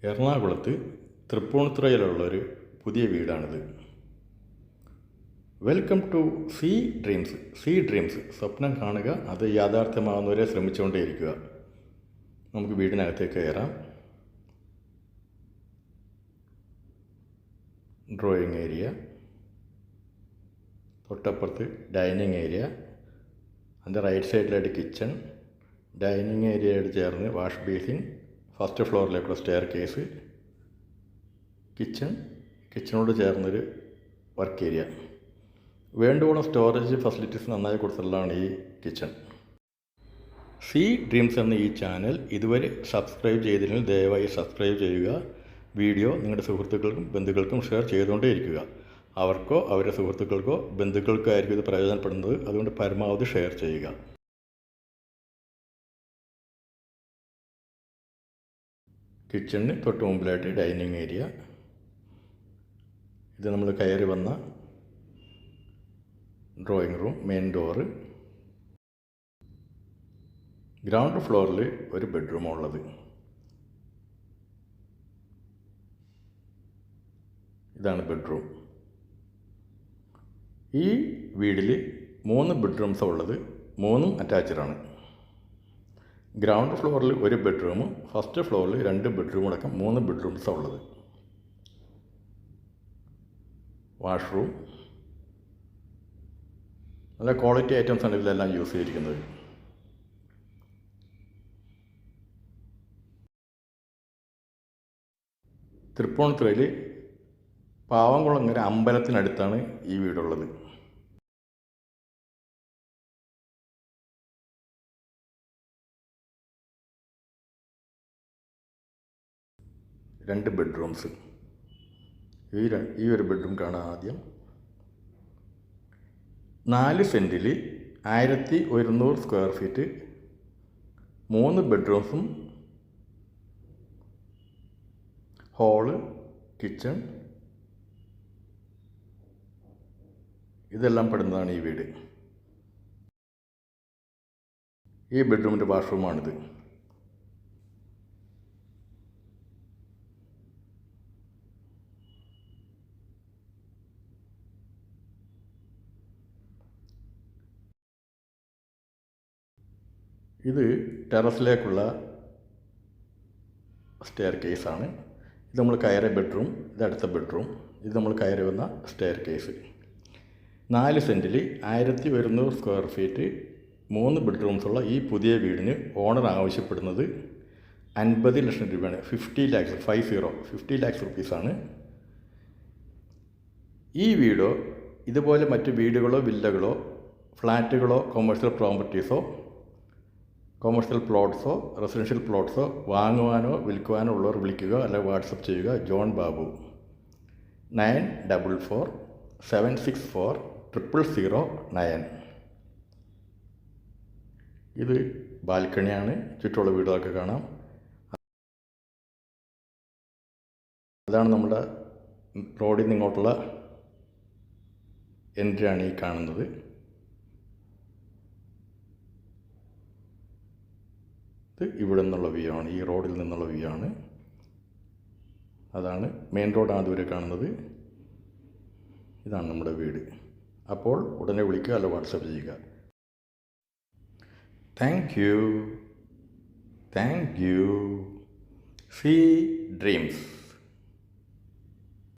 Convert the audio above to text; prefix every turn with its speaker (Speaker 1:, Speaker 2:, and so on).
Speaker 1: എറണാകുളത്ത് തൃപ്പൂണിത്തുറയിലുള്ളൊരു പുതിയ വീടാണിത്. Welcome to sea dreams. സ്വപ്നം കാണുക, അത് യാഥാർത്ഥ്യമാകുന്നവരെ ശ്രമിച്ചുകൊണ്ടേയിരിക്കുക. നമുക്ക് വീടിനകത്തേക്ക് കയറാം. ഡ്രോയിങ് ഏരിയ, തൊട്ടപ്പുറത്ത് ഡൈനിങ് ഏരിയ, അതിൻ്റെ റൈറ്റ് സൈഡിലായിട്ട് കിച്ചൺ, ഡൈനിങ് ഏരിയയോട് ചേർന്ന് വാഷ് ബേസിൻ, ഫസ്റ്റ് ഫ്ലോറിലേക്കുള്ള സ്റ്റെയർ കേസ്, കിച്ചണോട് ചേർന്നൊരു വർക്ക് ഏരിയ. വേണ്ടുവോളം സ്റ്റോറേജ് ഫെസിലിറ്റീസ് നന്നായി കൊടുത്തുള്ളതാണ് ഈ കിച്ചൺ. സീ ഡ്രീംസ് എന്ന ഈ ചാനൽ ഇതുവരെ സബ്സ്ക്രൈബ് ചെയ്തില്ലെങ്കിൽ ദയവായി സബ്സ്ക്രൈബ് ചെയ്യുക. വീഡിയോ നിങ്ങളുടെ സുഹൃത്തുക്കൾക്കും ബന്ധുക്കൾക്കും ഷെയർ ചെയ്തുകൊണ്ടേയിരിക്കുക. അവർക്കോ അവരുടെ സുഹൃത്തുക്കൾക്കോ ബന്ധുക്കൾക്കോ ആയിരിക്കും ഇത് പ്രയോജനപ്പെടുന്നത്. അതുകൊണ്ട് പരമാവധി ഷെയർ ചെയ്യുക. കിച്ചണിന് തൊട്ട് മുമ്പിലായിട്ട് ഡൈനിങ് ഏരിയ. ഇത് നമ്മൾ കയറി വന്ന drawing room, main door. Ground ഫ്ലോറിൽ ഒരു ബെഡ്റൂമുള്ളത്. ഇതാണ് ബെഡ്റൂം. ഈ വീട്ടിൽ 3 ബെഡ്റൂംസാണ് ഉള്ളത്. 3ഉം അറ്റാച്ച്ഡാണ്. ഗ്രൗണ്ട് ഫ്ലോറിൽ ഒരു ബെഡ്റൂമും ഫസ്റ്റ് ഫ്ലോറിൽ 2 ബെഡ്റൂമടക്കം 3 ബെഡ്റൂംസാണ് ഉള്ളത്. വാഷ്റൂം. നല്ല ക്വാളിറ്റി ഐറ്റംസ് ആണ് ഇതിലെല്ലാം യൂസ് ചെയ്തിരിക്കുന്നത്. തൃപ്പൂണിത്തുറയിൽ പാവംകുളങ്ങര അമ്പലത്തിനടുത്താണ് ഈ വീടുള്ളത്. രണ്ട് ബെഡ്റൂംസ്. ഈ ഒരു ബെഡ്റൂം കാണാം ആദ്യം. 4 സെൻറ്റിൽ 1100 സ്ക്വയർ ഫീറ്റ്, 3 ബെഡ്റൂംസും ഹോള്, കിച്ചൺ ഇതെല്ലാം പെടുന്നതാണ് ഈ വീട്. ഈ ബെഡ്റൂമിൻ്റെ വാഷ്റൂമാണിത്. ഇത് ടെറസിലേക്കുള്ള സ്റ്റെയർ കേസാണ്. ഇത് നമ്മൾ കയറിയ ബെഡ്റൂം, ഇത് അടുത്ത ബെഡ്റൂം. ഇത് നമ്മൾ കയറി വന്ന സ്റ്റെയർ കേസ്. 4 സെൻറ്റിൽ 1100 സ്ക്വയർ ഫീറ്റ്, 3 ബെഡ്റൂംസുള്ള ഈ പുതിയ വീടിന് ഓണർ ആവശ്യപ്പെടുന്നത് 50 ലക്ഷം രൂപയാണ്. 50 ലാക്സ് റുപ്പീസാണ്. ഈ വീടോ ഇതുപോലെ മറ്റ് വീടുകളോ വില്ലകളോ ഫ്ലാറ്റുകളോ കൊമേഴ്ഷ്യൽ പ്രോപ്പർട്ടീസോ കൊമേഴ്ഷ്യൽ പ്ലോട്ട്സോ റെസിഡൻഷ്യൽ പ്ലോട്ട്സോ വാങ്ങുവാനോ വിൽക്കുവാനോ ഉള്ളവർ വിളിക്കുക, അല്ലെങ്കിൽ വാട്സപ്പ് ചെയ്യുക. ജോൺ ബാബു 9447640009. ഇത് ബാൽക്കണിയാണ്. ചുറ്റുമുള്ള വീടുകളൊക്കെ കാണാം. അതാണ് നമ്മുടെ റോഡിൽ നിന്ന് ഇങ്ങോട്ടുള്ള എൻട്രിയാണ് ഈ കാണുന്നത്. ഇവിടെ നിന്നുള്ള വ്യൂ ആണ്, ഈ റോഡിൽ നിന്നുള്ള വ്യൂ ആണ്. അതാണ് മെയിൻ റോഡാണ് ദൂരെ കാണുന്നത്. ഇതാണ് നമ്മുടെ വീട്. അപ്പോൾ ഉടനെ വിളിക്കുക, അല്ല വാട്സപ്പ് ചെയ്യുക. Thank you. Sweet dreams.